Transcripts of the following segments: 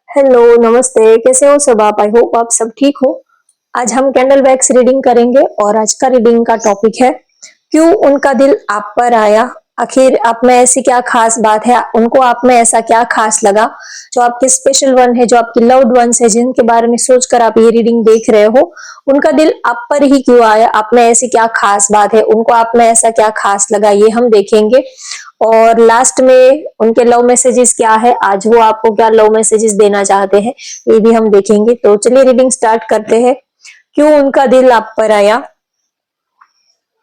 Hello, नमस्ते। कैसे हो सब आप? आई होप आप सब ठीक हो। आज हम कैंडल वैक्स रीडिंग करेंगे और आज का रीडिंग का टॉपिक है क्यों उनका दिल आप पर आया। आखिर आप में ऐसी क्या खास बात है, उनको आप में ऐसा क्या खास लगा जो आपके स्पेशल वन है, जो आपकी लव्ड वंस है, जिनके बारे में सोचकर आप ये रीडिंग देख रहे हो। उनका दिल आप पर ही क्यों आया, आप में ऐसी क्या खास बात है, उनको आप में ऐसा क्या खास लगा, ये हम देखेंगे। और लास्ट में उनके लव मैसेजेस क्या है, आज वो आपको क्या लव मैसेजेस देना चाहते हैं, ये भी हम देखेंगे। तो चलिए रीडिंग स्टार्ट करते हैं। क्यों उनका दिल आप पर आया,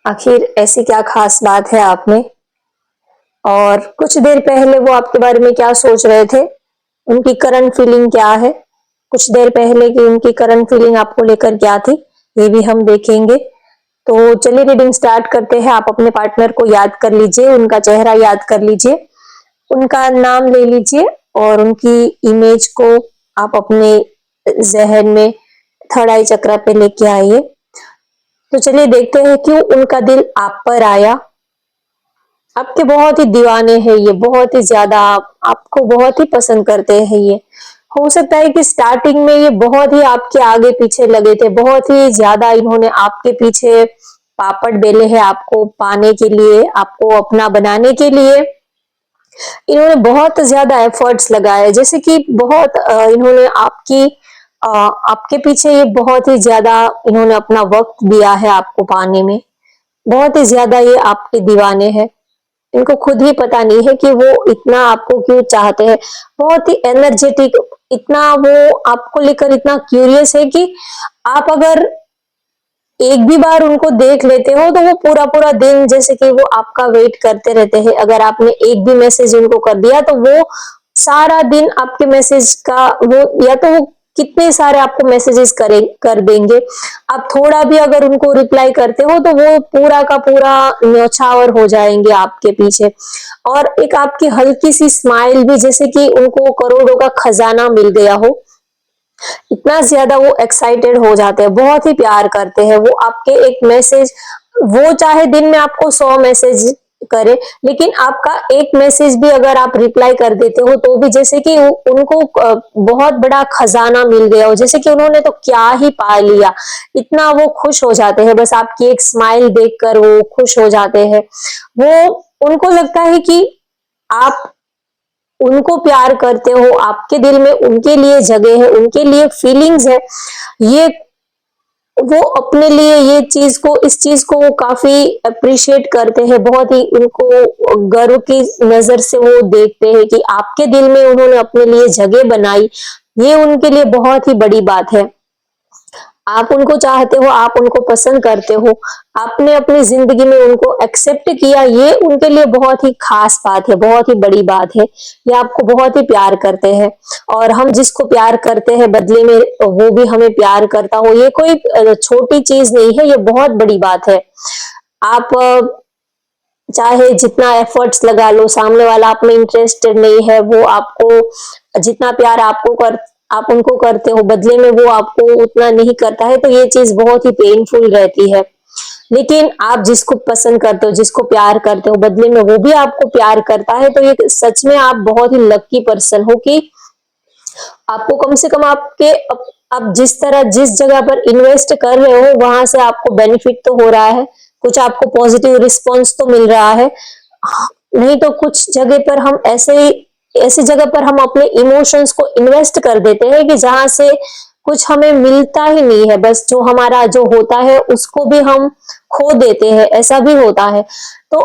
आखिर ऐसी क्या खास बात है आप में, और कुछ देर पहले वो आपके बारे में क्या सोच रहे थे, उनकी करंट फीलिंग क्या है, कुछ देर पहले की उनकी करंट फीलिंग आपको लेकर क्या थी, ये भी हम देखेंगे। तो चलिए रीडिंग स्टार्ट करते हैं। आप अपने पार्टनर को याद कर लीजिए, उनका चेहरा याद कर लीजिए, उनका नाम ले लीजिए और उनकी इमेज को आप अपने जहन में थर्ड आई चक्र पे लेके आइए। तो चलिए देखते हैं क्यों उनका दिल आप पर आया। आपके बहुत ही दीवाने हैं ये, बहुत ही ज्यादा आपको बहुत ही पसंद करते हैं ये। हो सकता है कि स्टार्टिंग में ये बहुत ही आपके आगे पीछे लगे थे, बहुत ही ज्यादा इन्होंने आपके पीछे पापड़ बेले हैं आपको पाने के लिए, आपको अपना बनाने के लिए। इन्होंने बहुत ज्यादा एफर्ट्स लगाए, जैसे कि बहुत इन्होंने आपके पीछे ये बहुत ही ज्यादा इन्होंने अपना वक्त दिया है आपको पाने में। बहुत ही ज्यादा ये आपके दीवाने हैं। इनको खुद ही पता नहीं है कि वो इतना आपको क्यों चाहते हैं। बहुत ही एनर्जेटिक, इतना वो आपको लेकर इतना क्यूरियस है कि आप अगर एक भी बार उनको देख लेते हो तो वो पूरा पूरा दिन जैसे कि वो आपका वेट करते रहते हैं। अगर आपने एक भी मैसेज उनको कर दिया तो वो सारा दिन आपके मैसेज का वो, या तो वो कितने सारे आपको मैसेजेस कर देंगे। आप थोड़ा भी अगर उनको रिप्लाई करते हो तो वो पूरा का पूरा न्यौछावर हो जाएंगे आपके पीछे। और एक आपकी हल्की सी स्माइल भी, जैसे कि उनको करोड़ों का खजाना मिल गया हो, इतना ज्यादा वो एक्साइटेड हो जाते हैं, बहुत ही प्यार करते हैं वो आपके एक मैसेज। वो चाहे दिन में आपको 100 मैसेज करे, लेकिन आपका एक मैसेज भी अगर आप रिप्लाई कर देते हो तो भी जैसे कि उनको बहुत बड़ा खजाना मिल गया हो, जैसे कि उन्होंने तो क्या ही पा लिया। इतना वो खुश हो जाते हैं, बस आपकी एक स्माइल देखकर वो खुश हो जाते हैं। वो उनको लगता है कि आप उनको प्यार करते हो, आपके दिल में उनके लिए जगह है, उनके लिए फीलिंग्स है। ये वो अपने लिए ये चीज को, इस चीज को वो काफी अप्रिशिएट करते हैं, बहुत ही उनको गर्व की नजर से वो देखते हैं कि आपके दिल में उन्होंने अपने लिए जगह बनाई। ये उनके लिए बहुत ही बड़ी बात है। आप उनको चाहते हो, आप उनको पसंद करते हो, आपने अपनी जिंदगी में उनको एक्सेप्ट किया, ये उनके लिए बहुत ही खास बात है, बहुत ही बड़ी बात है। ये आपको बहुत ही प्यार करते हैं। और हम जिसको प्यार करते हैं बदले में वो भी हमें प्यार करता हो, ये कोई छोटी चीज नहीं है, ये बहुत बड़ी बात है। आप चाहे जितना एफर्ट्स लगा लो, सामने वाला आप में इंटरेस्टेड नहीं है, वो आपको जितना प्यार आपको कर आप उनको करते हो बदले में वो आपको उतना नहीं करता है, तो ये चीज बहुत ही पेनफुल रहती है। लेकिन आप जिसको पसंद करते हो, जिसको प्यार करते हो, बदले में वो भी आपको प्यार करता है, तो ये सच में आप बहुत ही लकी पर्सन हो कि आपको कम से कम आप जिस तरह जिस जगह पर इन्वेस्ट कर रहे हो वहां से आपको बेनिफिट तो हो रहा है, कुछ आपको पॉजिटिव रिस्पॉन्स तो मिल रहा है। नहीं तो कुछ जगह पर हम ऐसी जगह पर हम अपने इमोशंस को इन्वेस्ट कर देते हैं कि जहां से कुछ हमें मिलता ही नहीं है, बस जो हमारा जो होता है उसको भी हम खो देते हैं, ऐसा भी होता है। तो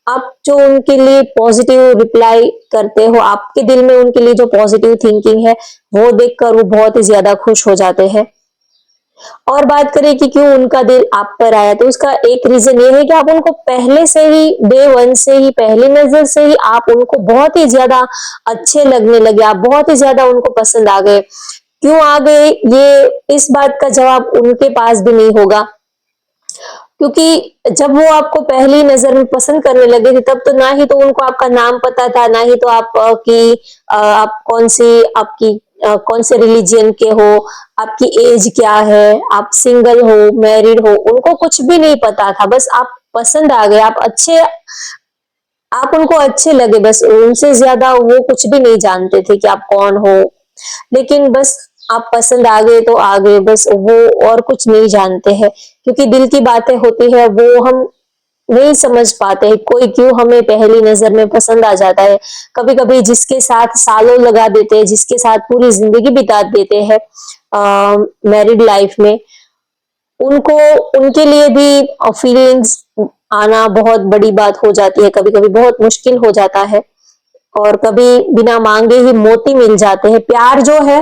आप जो उनके लिए पॉजिटिव रिप्लाई करते हो, आपके दिल में उनके लिए जो पॉजिटिव थिंकिंग है, वो देखकर वो बहुत ही ज्यादा खुश हो जाते हैं। और बात करें कि क्यों उनका दिल आप पर आया, तो उसका एक रीजन ये है कि आप उनको पहले से ही, डे वन से ही, पहली नजर से ही आप उनको बहुत ही ज्यादा अच्छे लगने लगे, आप बहुत ही ज्यादा उनको पसंद आ गए। क्यों आ गए, ये इस बात का जवाब उनके पास भी नहीं होगा, क्योंकि जब वो आपको पहली नजर में पसंद करने लगे थे तब तो ना ही तो उनको आपका नाम पता था, ना ही तो आप कौन से रिलीजियन के हो, आपकी एज क्या है, आप सिंगल हो, मैरिड हो, उनको कुछ भी नहीं पता था। बस आप पसंद आ गए, आप अच्छे आप उनको अच्छे लगे, बस उनसे ज्यादा वो कुछ भी नहीं जानते थे कि आप कौन हो। लेकिन बस आप पसंद आ गए तो आ गए, बस वो और कुछ नहीं जानते हैं, क्योंकि दिल की बातें होती है वो हम नहीं समझ पाते हैं कोई क्यों हमें पहली नजर में पसंद आ जाता है। कभी कभी जिसके साथ सालों लगा देते हैं, जिसके साथ पूरी जिंदगी बिता देते हैं मैरिड लाइफ में, उनको उनके लिए भी फीलिंग्स आना बहुत बड़ी बात हो जाती है, कभी कभी बहुत मुश्किल हो जाता है। और कभी बिना मांगे ही मोती मिल जाते हैं। प्यार जो है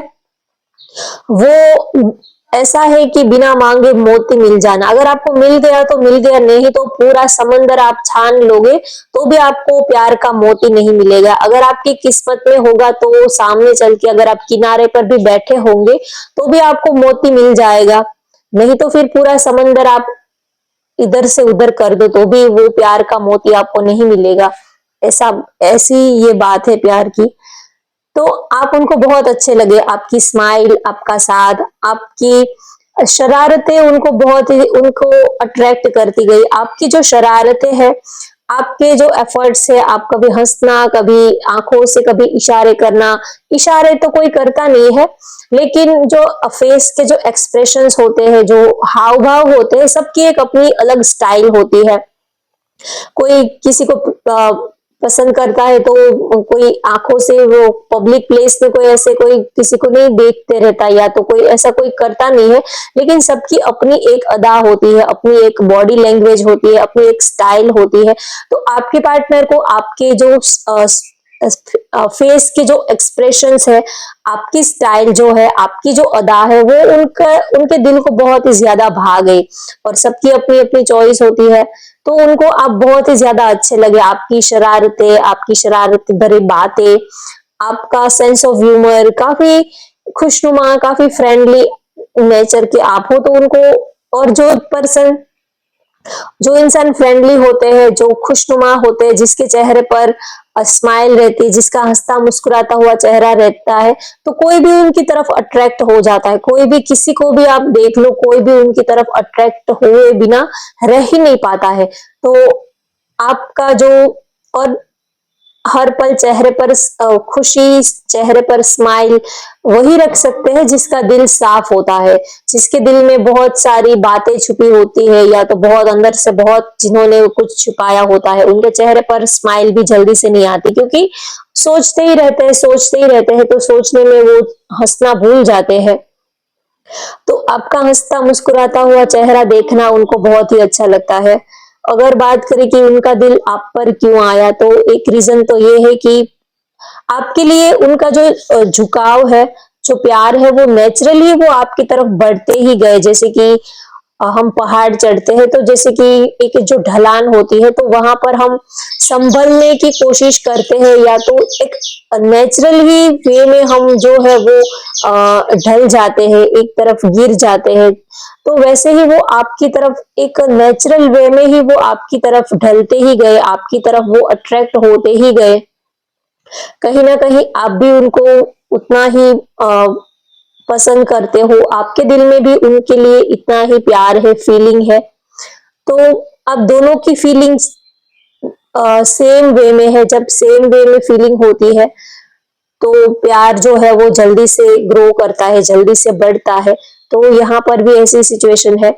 वो ऐसा है कि बिना मांगे मोती मिल जाना, अगर आपको मिल गया तो मिल गया, नहीं तो पूरा समंदर आप छान लोगे तो भी आपको प्यार का मोती नहीं मिलेगा। अगर आपकी किस्मत में होगा तो सामने चल के अगर आप किनारे पर भी बैठे होंगे तो भी आपको मोती मिल जाएगा, नहीं तो फिर पूरा समंदर आप इधर से उधर कर दो तो भी वो प्यार का मोती आपको नहीं मिलेगा। ऐसा ऐसी ये बात है प्यार की। तो आप उनको बहुत अच्छे लगे, आपकी स्माइल, आपका साथ, आपकी शरारतें उनको बहुत ही उनको अट्रैक्ट करती गई। आपकी जो शरारतें हैं, आपके जो एफर्ट्स है, आप कभी हंसना, कभी आंखों से कभी इशारे करना, इशारे तो कोई करता नहीं है, लेकिन जो फेस के जो एक्सप्रेशंस होते हैं, जो हाव भाव होते हैं, सबकी एक अपनी अलग स्टाइल होती है। कोई किसी को पसंद करता है तो कोई आंखों से वो पब्लिक प्लेस में कोई ऐसे कोई किसी को नहीं देखते रहता, या तो कोई ऐसा कोई करता नहीं है, लेकिन सबकी अपनी एक अदा होती है, अपनी एक बॉडी लैंग्वेज होती है, अपनी एक स्टाइल होती है। तो आपके पार्टनर को आपके जो फेस के जो एक्सप्रेशंस है, आपकी स्टाइल जो है, आपकी जो अदा है, वो उनका उनके दिल को बहुत ही ज्यादा भा गई। और सबकी अपनी अपनी चॉइस होती है, तो उनको आप बहुत ही ज्यादा अच्छे लगे। आपकी शरारत भरी बातें, आपका सेंस ऑफ ह्यूमर, काफी खुशनुमा, काफी फ्रेंडली नेचर के आप हो, तो उनको, और जो इंसान फ्रेंडली होते हैं, जो खुशनुमा होते हैं, जिसके चेहरे पर स्माइल रहती है, जिसका हंसता मुस्कुराता हुआ चेहरा रहता है, तो कोई भी उनकी तरफ अट्रैक्ट हो जाता है। कोई भी, किसी को भी आप देख लो, कोई भी उनकी तरफ अट्रैक्ट हुए बिना रह ही नहीं पाता है। तो आपका जो, और हर पल चेहरे पर खुशी, चेहरे पर स्माइल वही रख सकते हैं जिसका दिल साफ होता है, जिसके दिल में बहुत सारी बातें छुपी होती है, या तो बहुत अंदर से बहुत जिन्होंने कुछ छुपाया होता है, उनके चेहरे पर स्माइल भी जल्दी से नहीं आती, क्योंकि सोचते ही रहते हैं, तो सोचने में वो हंसना भूल जाते हैं। तो आपका हंसता मुस्कुराता हुआ चेहरा देखना उनको बहुत ही अच्छा लगता है। अगर बात करें कि उनका दिल आप पर क्यों आया, तो एक रीजन तो ये है कि आपके लिए उनका जो झुकाव है, जो प्यार है, वो नेचुरली वो आपकी तरफ बढ़ते ही गए। जैसे कि हम पहाड़ चढ़ते हैं, तो जैसे कि एक जो ढलान होती है, तो वहां पर हम संभलने की कोशिश करते हैं, या तो एक नेचुरल ही वे में हम जो है वो ढल जाते हैं, एक तरफ गिर जाते हैं। तो वैसे ही वो आपकी तरफ एक नेचुरल वे में ही वो आपकी तरफ ढलते ही गए, आपकी तरफ वो अट्रैक्ट होते ही गए। कहीं ना कहीं आप भी उनको उतना ही पसंद करते हो, आपके दिल में भी उनके लिए इतना ही प्यार है, फीलिंग है। तो अब दोनों की फीलिंग्स सेम वे में है। जब सेम वे में फीलिंग होती है, तो प्यार जो है वो जल्दी से ग्रो करता है, जल्दी से बढ़ता है। तो यहाँ पर भी ऐसी सिचुएशन है,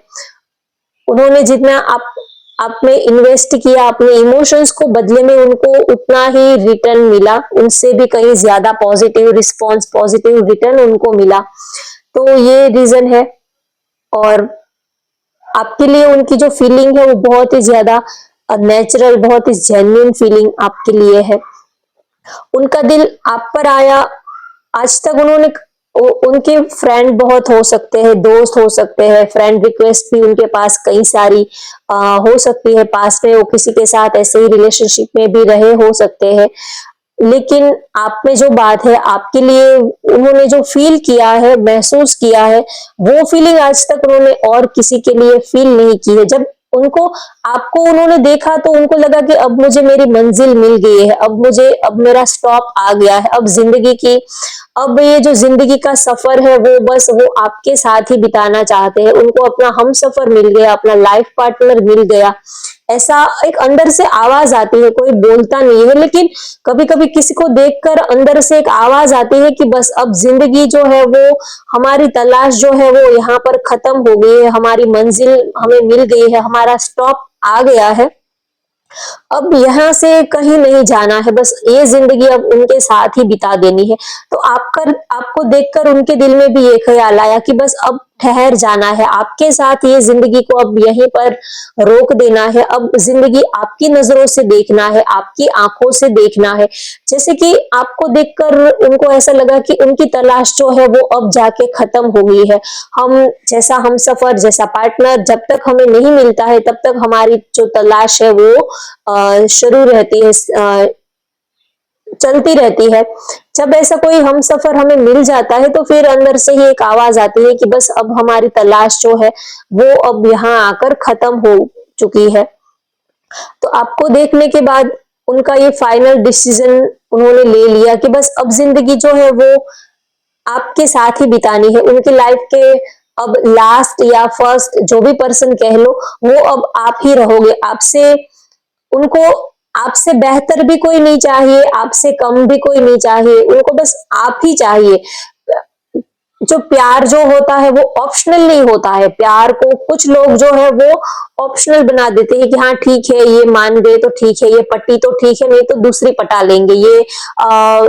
उन्होंने जितना आप में इन्वेस्ट किया, अपने इमोशंस को, बदले में उनको उतना ही रिटर्न मिला, उनसे भी कहीं ज्यादा पॉजिटिव रिस्पॉन्स, पॉजिटिव रिटर्न उनको मिला। तो ये रीजन है। और आपके लिए उनकी जो फीलिंग है वो बहुत ही ज्यादा नेचुरल, बहुत ही जेन्युइन फीलिंग आपके लिए है। उनका दिल आप पर आया, आज तक उन्होंने, उनके फ्रेंड बहुत हो सकते हैं, दोस्त हो सकते हैं, फ्रेंड रिक्वेस्ट भी उनके पास कई सारी हो सकती है, पास में वो किसी के साथ ऐसे ही रिलेशनशिप में भी रहे हो सकते हैं, लेकिन आप में जो बात है, आपके लिए उन्होंने जो फील किया है, महसूस किया है, वो फीलिंग आज तक उन्होंने और किसी के लिए फील नहीं की है। जब उनको, आपको उन्होंने देखा तो उनको लगा कि अब मुझे मेरी मंजिल मिल गई है, अब मेरा स्टॉप आ गया है, अब जिंदगी की, अब ये जो जिंदगी का सफर है वो बस वो आपके साथ ही बिताना चाहते हैं। उनको अपना हम सफर मिल गया, अपना लाइफ पार्टनर मिल गया। ऐसा एक अंदर से आवाज आती है, कोई बोलता नहीं है, लेकिन कभी कभी किसी को देखकर अंदर से एक आवाज आती है कि बस अब जिंदगी जो है वो, हमारी तलाश जो है वो यहाँ पर खत्म हो गई है, हमारी मंजिल हमें मिल गई है, हमारा स्टॉप आ गया है, अब यहाँ से कहीं नहीं जाना है, बस ये जिंदगी अब उनके साथ ही बिता देनी है। तो आपको देखकर उनके दिल में भी ये ख्याल आया कि बस अब ठहर जाना है, आपके साथ ये जिंदगी को अब यहीं पर रोक देना है, अब जिंदगी आपकी नजरों से देखना है, आपकी आंखों से देखना है। जैसे कि आपको देखकर उनको ऐसा लगा कि उनकी तलाश जो है वो अब जाके खत्म हो गई है। हम सफर जैसा पार्टनर जब तक हमें नहीं मिलता है, तब तक हमारी जो तलाश है वो शुरू रहती है, चलती रहती है। जब ऐसा कोई हम सफर हमें मिल जाता है तो फिर अंदर से ही एक आवाज आती है कि बस अब हमारी तलाश जो है वो अब यहाँ आकर खत्म हो चुकी है। तो आपको देखने के बाद उनका ये फाइनल डिसीजन उन्होंने ले लिया कि बस अब जिंदगी जो है वो आपके साथ ही बितानी है, उनकी लाइफ के अब लास्ट या फर्स्ट जो भी पर्सन कह लो, वो अब आप ही रहोगे। आपसे उनको आपसे बेहतर भी कोई नहीं चाहिए, आपसे कम भी कोई नहीं चाहिए, उनको बस आप ही चाहिए। जो प्यार जो होता है वो ऑप्शनल नहीं होता है, प्यार को कुछ लोग जो है वो ऑप्शनल बना देते हैं कि हाँ ठीक है, ये मान गए तो ठीक है, ये पट्टी तो ठीक है, नहीं तो दूसरी पटा लेंगे, ये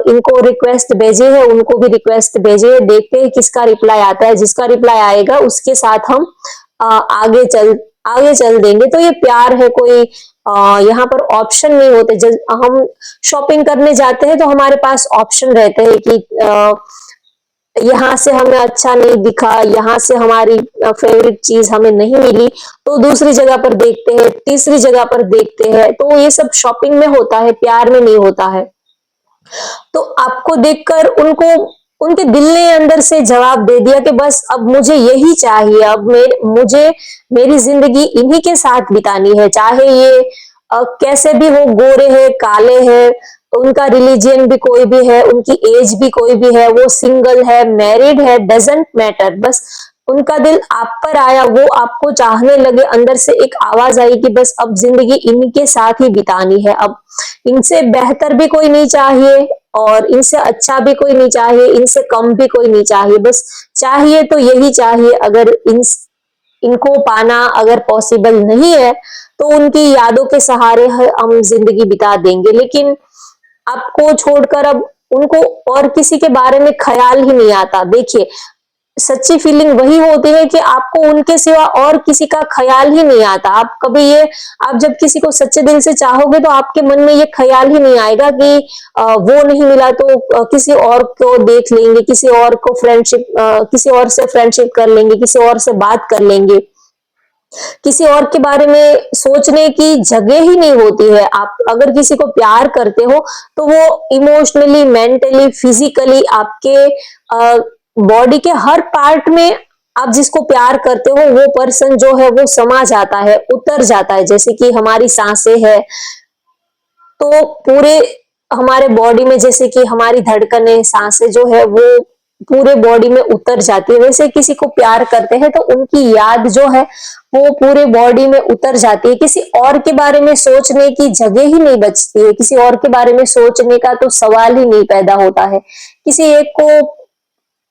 इनको रिक्वेस्ट भेजे है, उनको भी रिक्वेस्ट भेजे है, देखते हैं किसका रिप्लाई आता है, जिसका रिप्लाई आएगा उसके साथ हम आगे चल देंगे। तो ये प्यार है, कोई यहाँ पर ऑप्शन नहीं होते। जब हम शॉपिंग करने जाते हैं तो हमारे पास ऑप्शन रहते हैं कि यहाँ से हमें अच्छा नहीं दिखा, यहाँ से हमारी फेवरेट चीज हमें नहीं मिली, तो दूसरी जगह पर देखते हैं, तीसरी जगह पर देखते हैं। तो ये सब शॉपिंग में होता है, प्यार में नहीं होता है। तो आपको देखकर उनको उनके दिल ने अंदर से जवाब दे दिया कि बस अब मुझे यही चाहिए, अब मुझे मेरी जिंदगी इन्हीं के साथ बितानी है, चाहे ये कैसे भी हो, गोरे है, काले है, उनका रिलीजियन भी कोई भी है, उनकी एज भी कोई भी है, वो सिंगल है, मैरिड है, डजेंट मैटर, बस उनका दिल आप पर आया, वो आपको चाहने लगे, अंदर से एक आवाज आई कि बस अब जिंदगी इनके साथ ही बितानी है, अब इनसे बेहतर भी कोई नहीं चाहिए और इनसे अच्छा भी कोई नहीं चाहिए, इनसे कम भी कोई नहीं चाहिए, बस चाहिए तो यही चाहिए। अगर इनको पाना अगर पॉसिबल नहीं है तो उनकी यादों के सहारे हम जिंदगी बिता देंगे, लेकिन आपको छोड़कर अब उनको और किसी के बारे में ख्याल ही नहीं आता। देखिए, सच्ची फीलिंग वही होती है कि आपको उनके सिवा और किसी का ख्याल ही नहीं आता। आप जब किसी को सच्चे दिल से चाहोगे तो आपके मन में ये ख्याल ही नहीं आएगा कि वो नहीं मिला तो किसी और को देख लेंगे, किसी और से फ्रेंडशिप कर लेंगे, किसी और से बात कर लेंगे, किसी और के बारे में सोचने की जगह ही नहीं होती है। आप अगर किसी को प्यार करते हो तो वो इमोशनली, मेंटली, फिजिकली आपके बॉडी के हर पार्ट में आप जिसको प्यार करते हो वो पर्सन जो है वो समा जाता है, उतर जाता है। जैसे कि हमारी सांसें है तो पूरे हमारे बॉडी में, जैसे कि हमारी धड़कनें, सांसें जो है वो पूरे बॉडी में उतर जाती है, वैसे किसी को प्यार करते हैं तो उनकी याद जो है वो पूरे बॉडी में उतर जाती है, किसी और के बारे में सोचने की जगह ही नहीं बचती है, किसी और के बारे में सोचने का तो सवाल ही नहीं पैदा होता है। किसी एक को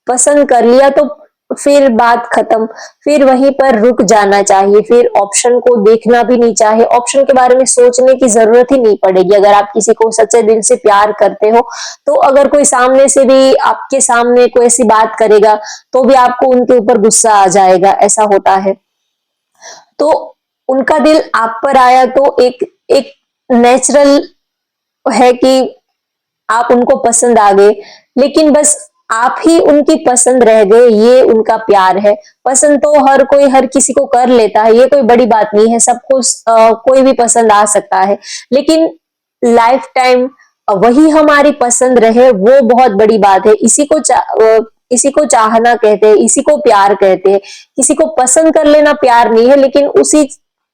पसंद कर लिया तो फिर बात खत्म, फिर वहीं पर रुक जाना चाहिए, फिर ऑप्शन को देखना भी नहीं चाहिए, ऑप्शन के बारे में सोचने की जरूरत ही नहीं पड़ेगी। अगर आप किसी को सच्चे दिल से प्यार करते हो तो अगर कोई सामने से भी आपके सामने कोई ऐसी बात करेगा तो भी आपको उनके ऊपर गुस्सा आ जाएगा, ऐसा होता है। तो उनका दिल आप पर आया तो एक एक नेचुरल है कि आप उनको पसंद आ गए, लेकिन बस आप ही उनकी पसंद रह गए, ये उनका प्यार है। पसंद तो हर किसी को कर लेता है, ये कोई बड़ी बात नहीं है, सबको कोई भी पसंद आ सकता है, लेकिन लाइफ टाइम वही हमारी पसंद रहे वो बहुत बड़ी बात है। इसी को चाहना कहते हैं, इसी को प्यार कहते हैं। किसी को पसंद कर लेना प्यार नहीं है, लेकिन उसी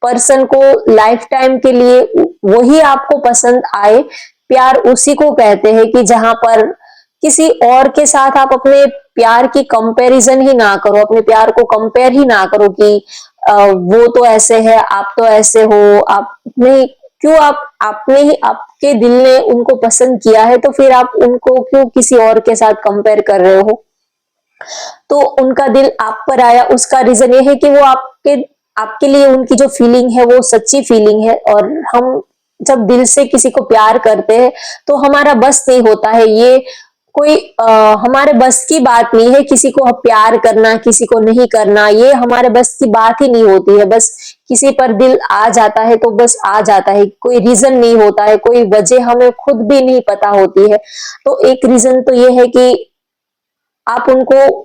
पर्सन को लाइफ टाइम के लिए वही आपको पसंद आए, प्यार उसी को कहते हैं कि जहां पर किसी और के साथ आप अपने प्यार की कंपैरिजन ही ना करो, अपने प्यार को कंपेयर ही ना करो कि वो तो ऐसे है, आप तो ऐसे हो, आप नहीं, क्यों आपने ही, आपके दिल ने उनको पसंद किया है, तो फिर आप उनको क्यों किसी और के साथ कंपेयर कर रहे हो? तो उनका दिल आप पर आया, उसका रीजन ये है कि वो आपके आपके लिए उनकी जो फीलिंग है वो सच्ची फीलिंग है। और हम जब दिल से किसी को प्यार करते हैं तो हमारा बस नहीं होता है, ये कोई हमारे बस की बात नहीं है किसी को प्यार करना, किसी को नहीं करना, ये हमारे बस की बात ही नहीं होती है। बस किसी पर दिल आ जाता है तो बस आ जाता है, कोई रीजन नहीं होता है, कोई वजह हमें खुद भी नहीं पता होती है। तो एक रीजन तो ये है कि आप उनको,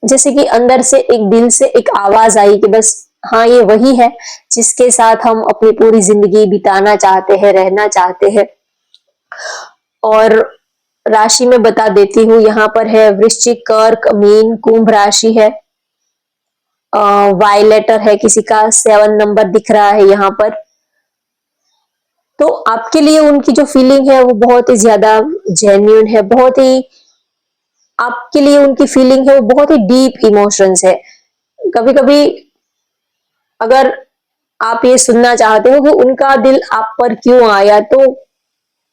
जैसे कि अंदर से एक दिल से एक आवाज आई कि बस हाँ ये वही है जिसके साथ हम अपनी पूरी जिंदगी बिताना चाहते हैं, रहना चाहते हैं। और राशि में बता देती हूँ, यहाँ पर है वृश्चिक, कर्क, मीन, कुंभ राशि है। वाई लेटर है किसी का, 7 नंबर दिख रहा है यहाँ पर। तो आपके लिए उनकी जो फीलिंग है वो बहुत ही ज्यादा जेन्यून है, बहुत ही, आपके लिए उनकी फीलिंग है वो बहुत ही डीप इमोशंस है। कभी कभी अगर आप ये सुनना चाहते हो कि उनका दिल आप पर क्यों आया, तो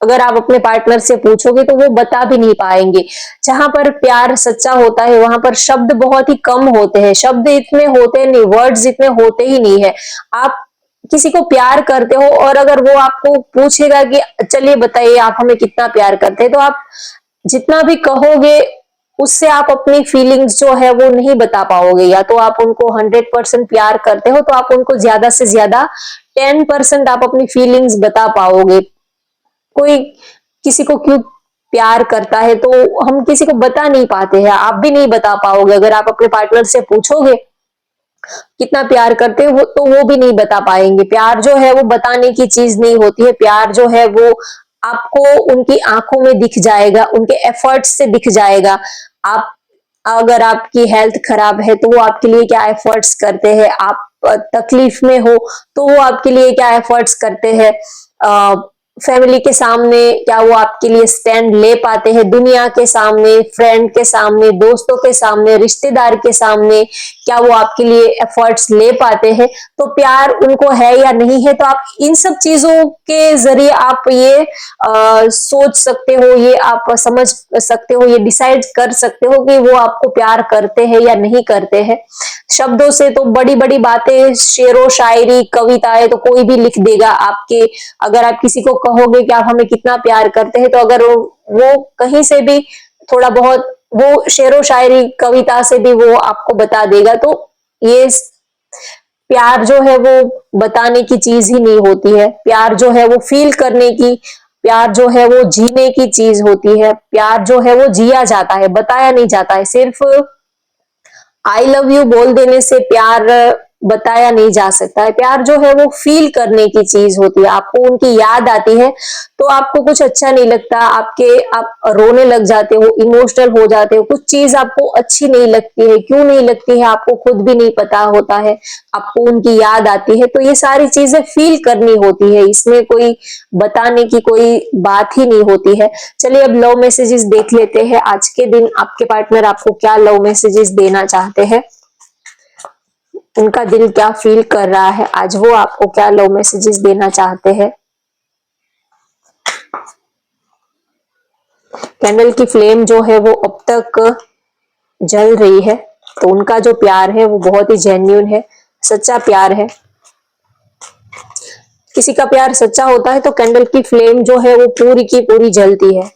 अगर आप अपने पार्टनर से पूछोगे तो वो बता भी नहीं पाएंगे। जहां पर प्यार सच्चा होता है वहां पर शब्द बहुत ही कम होते हैं, शब्द इतने होते नहीं, वर्ड्स इतने होते ही नहीं है। आप किसी को प्यार करते हो और अगर वो आपको पूछेगा कि चलिए बताइए आप हमें कितना प्यार करते हैं, तो आप जितना भी कहोगे उससे आप अपनी फीलिंग्स जो है वो नहीं बता पाओगे। या तो आप उनको 100% प्यार करते हो तो आप उनको ज्यादा से ज्यादा 10% आप अपनी फीलिंग्स बता पाओगे। कोई किसी को क्यों प्यार करता है तो हम किसी को बता नहीं पाते हैं, आप भी नहीं बता पाओगे। अगर आप अपने पार्टनर से पूछोगे कितना प्यार करते हो तो वो भी नहीं बता पाएंगे। प्यार जो है वो बताने की चीज नहीं होती है, प्यार जो है वो आपको उनकी आंखों में दिख जाएगा, उनके एफर्ट्स से दिख जाएगा। आप, अगर आपकी हेल्थ खराब है तो वो आपके लिए क्या एफर्ट्स करते हैं, आप तकलीफ में हो तो वो आपके लिए क्या एफर्ट्स करते हैं, फैमिली के सामने क्या वो आपके लिए स्टैंड ले पाते हैं, दुनिया के सामने, फ्रेंड के सामने, दोस्तों के सामने, रिश्तेदार के सामने क्या वो आपके लिए एफर्ट्स ले पाते हैं। तो प्यार उनको है या नहीं है, तो आप इन सब चीजों के जरिए आप ये सोच सकते हो, ये आप समझ सकते हो, ये डिसाइड कर सकते हो कि वो आपको प्यार करते हैं या नहीं करते हैं। शब्दों से तो बड़ी बड़ी बातें, शेरो शायरी, कविताएं तो कोई भी लिख देगा आपके। अगर आप किसी को कहोगे कि आप हमें कितना प्यार करते हैं, तो अगर वो कहीं से भी थोड़ा बहुत वो शेरो शायरी कविता से भी वो आपको बता देगा। तो ये प्यार जो है वो बताने की चीज ही नहीं होती है, प्यार जो है वो फील करने की, प्यार जो है वो जीने की चीज होती है। प्यार जो है वो जिया जाता है, बताया नहीं जाता है। सिर्फ आई लव यू बोल देने से प्यार बताया नहीं जा सकता है। प्यार जो है वो फील करने की चीज होती है। आपको उनकी याद आती है तो आपको कुछ अच्छा नहीं लगता, आप रोने लग जाते हो, इमोशनल हो जाते हो, कुछ चीज आपको अच्छी नहीं लगती है, क्यों नहीं लगती है आपको खुद भी नहीं पता होता है, आपको उनकी याद आती है। तो ये सारी चीजें फील करनी होती है, इसमें कोई बताने की कोई बात ही नहीं होती है। चलिए अब लव मैसेजेस देख लेते हैं। आज के दिन आपके पार्टनर आपको क्या लव मैसेजेस देना चाहते हैं, उनका दिल क्या फील कर रहा है, आज वो आपको क्या लव मैसेजेस देना चाहते हैं। कैंडल की फ्लेम जो है वो अब तक जल रही है, तो उनका जो प्यार है वो बहुत ही जेन्यून है, सच्चा प्यार है। किसी का प्यार सच्चा होता है तो कैंडल की फ्लेम जो है वो पूरी की पूरी जलती है।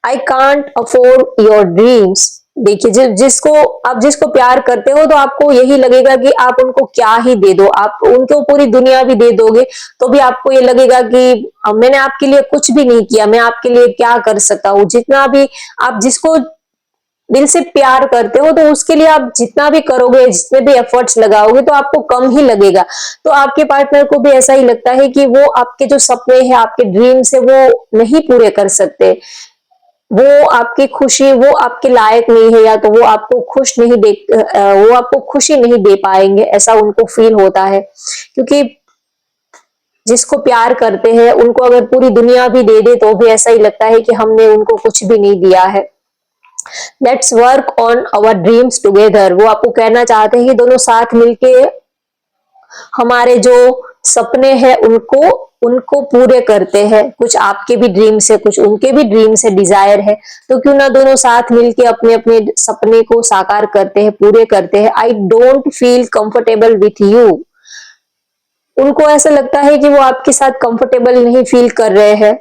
I can't afford your dreams. देखिए, जिसको प्यार करते हो तो आपको यही लगेगा कि आप उनको क्या ही दे दो, आप उनको पूरी दुनिया भी दे दोगे तो भी आपको ये लगेगा कि मैंने आपके लिए कुछ भी नहीं किया, मैं आपके लिए क्या कर सकता हूँ। जितना भी आप जिसको दिल से प्यार करते हो तो उसके लिए आप जितना भी करोगे, जितने भी एफर्ट्स लगाओगे तो आपको कम ही लगेगा। तो आपके पार्टनर को भी ऐसा ही लगता है कि वो आपके जो सपने हैं, आपके ड्रीम्स है, वो नहीं पूरे कर सकते, वो आपकी खुशी, वो आपके लायक नहीं है, या तो वो आपको वो आपको खुशी नहीं दे पाएंगे, ऐसा उनको फील होता है। क्योंकि जिसको प्यार करते हैं उनको अगर पूरी दुनिया भी दे दे तो भी ऐसा ही लगता है कि हमने उनको कुछ भी नहीं दिया है। Let's work on our dreams together. वो आपको कहना चाहते हैं कि दोनों साथ मिलके हमारे जो सपने हैं उनको उनको पूरे करते हैं। कुछ आपके भी ड्रीम्स है, कुछ उनके भी ड्रीम्स है, डिजायर है, तो क्यों ना दोनों साथ मिलके अपने अपने सपने को साकार करते हैं, पूरे करते हैं। I don't feel comfortable with you. उनको ऐसा लगता है कि वो आपके साथ कंफर्टेबल नहीं फील कर रहे हैं।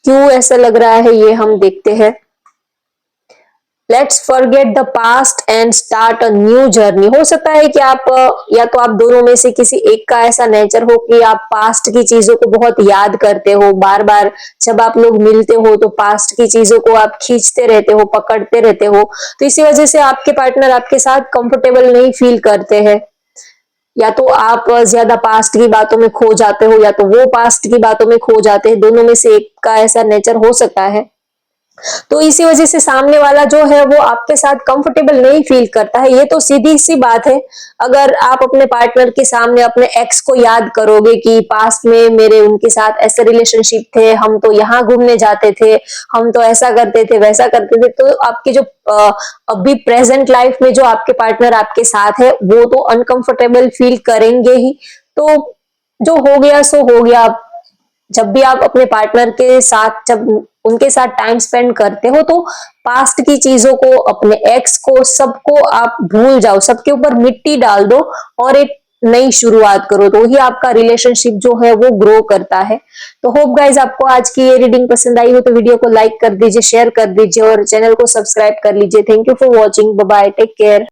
क्यों ऐसा लग रहा है ये हम देखते हैं। Let's forget the past and start a new journey. हो सकता है कि आप या तो आप दोनों में से किसी एक का ऐसा नेचर हो कि आप पास्ट की चीजों को बहुत याद करते हो, बार बार जब आप लोग मिलते हो तो पास्ट की चीजों को आप खींचते रहते हो, पकड़ते रहते हो। तो इसी वजह से आपके पार्टनर आपके साथ कंफर्टेबल नहीं फील करते हैं। या तो आप ज्यादा पास्ट की बातों में खो जाते हो या तो वो पास्ट की बातों में खो जाते हैं। दोनों में से एक का ऐसा नेचर हो सकता है। तो इसी वजह से सामने वाला जो है वो आपके साथ कंफर्टेबल नहीं फील करता है। ये तो सीधी सी बात है। अगर आप अपने पार्टनर के सामने अपने एक्स को याद करोगे कि पास्ट में मेरे उनके साथ ऐसे रिलेशनशिप थे, हम तो यहाँ घूमने जाते थे, हम तो ऐसा करते थे, वैसा करते थे, तो आपके जो अभी प्रेजेंट लाइफ में जो आपके पार्टनर आपके साथ है वो तो अनकंफर्टेबल फील करेंगे ही। तो जो हो गया सो हो गया। जब भी आप अपने पार्टनर के साथ जब उनके साथ टाइम स्पेंड करते हो तो पास्ट की चीजों को, अपने एक्स को, सबको आप भूल जाओ, सबके ऊपर मिट्टी डाल दो और एक नई शुरुआत करो। तो ही आपका रिलेशनशिप जो है वो ग्रो करता है। तो होप गाइज आपको आज की ये रीडिंग पसंद आई हो तो वीडियो को लाइक कर दीजिए, शेयर कर दीजिए और चैनल को सब्सक्राइब कर लीजिए। Thank you for watching. Bye bye, take care.